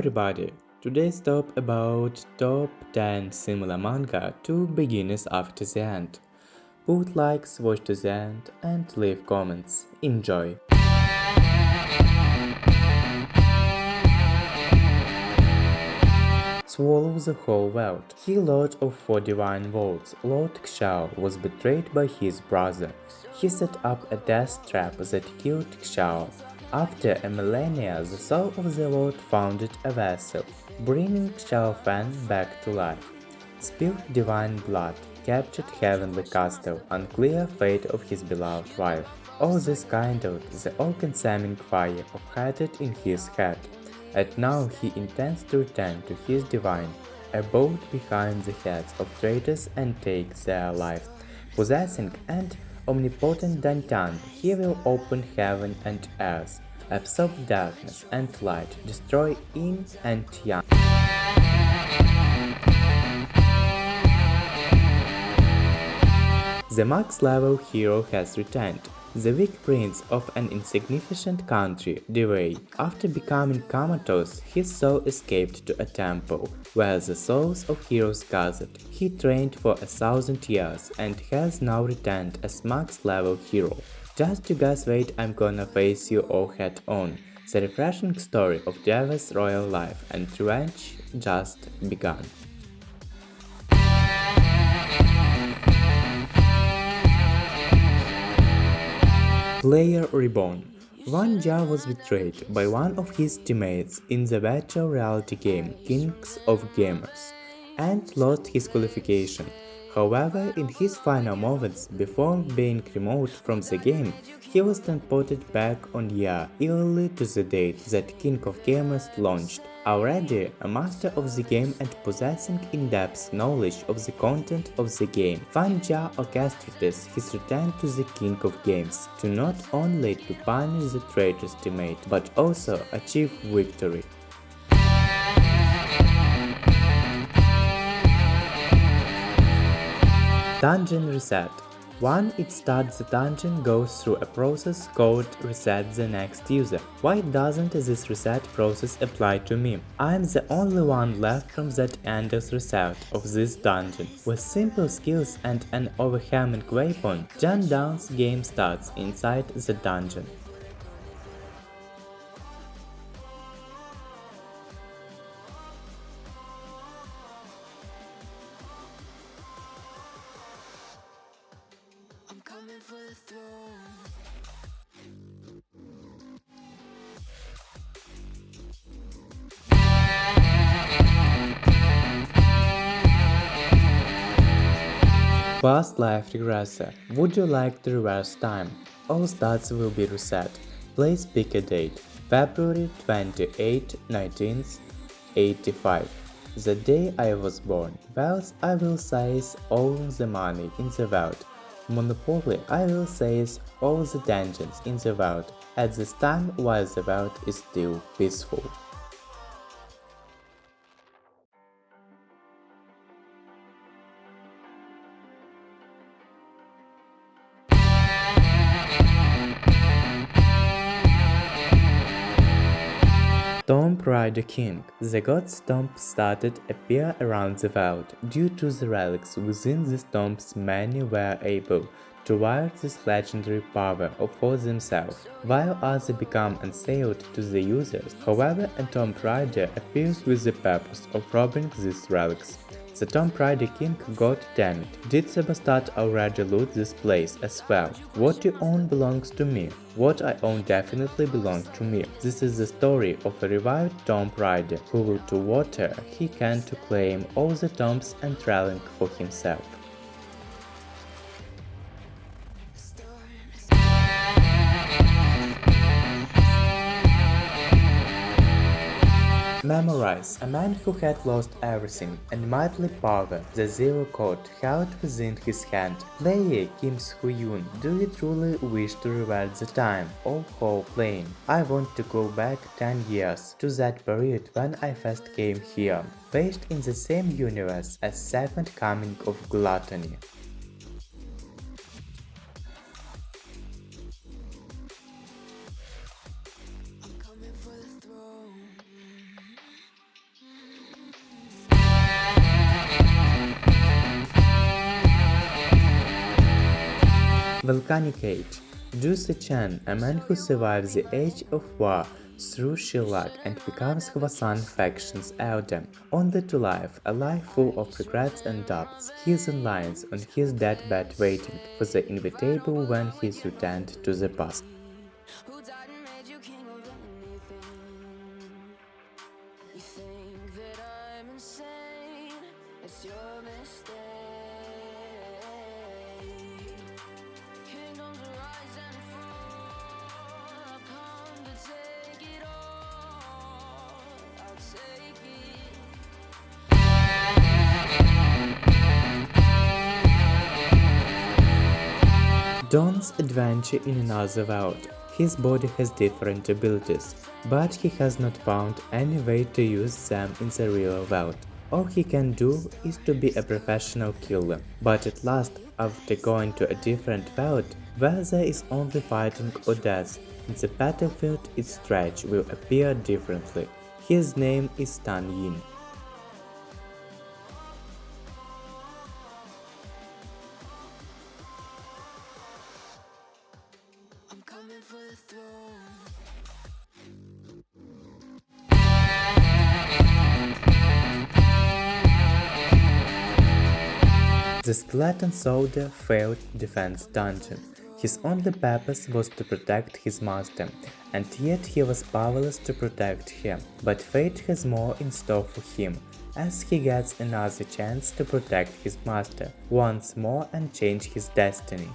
everybody! Today's top about top 10 similar manga to beginners after the end. Put likes, watch to the end, and leave comments. Enjoy! Swallow the whole world. He, lord of four divine worlds, Lord Xiao, was betrayed by his brother. He set up a death trap that killed Xiao. After a millennia, the soul of the Lord founded a vessel, bringing Xiao Fan back to life. Spilled divine blood, captured heavenly castle, unclear fate of his beloved wife. All this kindled the all-consuming fire of hatred in his head. And now he intends to return to his divine abode behind the heads of traitors and take their lives. Possessing and omnipotent Dantian, he will open heaven and earth, absorb darkness and light, destroy yin and yang. The max-level hero has returned. The weak prince of an insignificant country, Dewey. After becoming comatose, his soul escaped to a temple, where the souls of heroes gathered. He trained for 1,000 years and has now returned as max-level hero. Just you guys wait, I'm gonna face you all head on. The refreshing story of Deva's royal life and revenge just begun. Player Reborn. Wanja was betrayed by one of his teammates in the virtual reality game Kings of Gamers and lost his qualification. However, in his final moments before being removed from the game, he was transported back on year early to the date that King of Gamers launched. Already a master of the game and possessing in-depth knowledge of the content of the game, Wanja orchestrates his return to the King of Games to not only to punish the traitor's teammate, but also achieve victory. Dungeon Reset. When it starts the dungeon goes through a process called reset the next user. Why doesn't this reset process apply to me? I'm the only one left from that endless reset of this dungeon. With simple skills and an overwhelming weapon, Jan Down's game starts inside the dungeon. I'm coming for the throne. Past life regressor. Would you like to reverse time? All stats will be reset. Please pick a date. February 28, 1985. The day I was born. Wealth I will seize all the money in the world. Monopoly I will seize all the dungeons in the world at this time while the world is still peaceful. Tomb Raider King. The god's tomb started appear around the world. Due to the relics within these tombs, many were able to wield this legendary power for themselves, while others become unsealed to the users. However, a Tomb Raider appears with the purpose of robbing these relics. The Tomb Raider King got damned. Did the bastard already loot this place as well? What you own belongs to me. What I own definitely belongs to me. This is the story of a revived Tomb Raider who will to water he can to claim all the tombs and trailing for himself. Memorize. A man who had lost everything and mighty power, the zero code held within his hand. Player Kim Soo-yoon, do you truly wish to revert the time or whole playing? I want to go back 10 years to that period when I first came here, based in the same universe as Second Coming of Gluttony. I'm coming for the throne. Volcanic Age. Chen, a man who survives the Age of War through sheer luck and becomes Hwasan faction's elder. Only to life, a life full of regrets and doubts. He is in lines on his deathbed waiting for the inevitable when he is returned to the past. Who died and made you king of anything? You think that I'm insane? It's your mistake. Kingdoms rise and fall. I've come to take it all. I'll take it. Dawn's adventure in another world. His body has different abilities, but he has not found any way to use them in the real world. All he can do is to be a professional killer, but at last, after going to a different world, where there is only fighting or death, in the battlefield its stretch will appear differently. His name is Tan Yin. I'm coming for the throne. The skeleton soldier failed defense dungeon. His only purpose was to protect his master, and yet he was powerless to protect him. But fate has more in store for him, as he gets another chance to protect his master once more and change his destiny.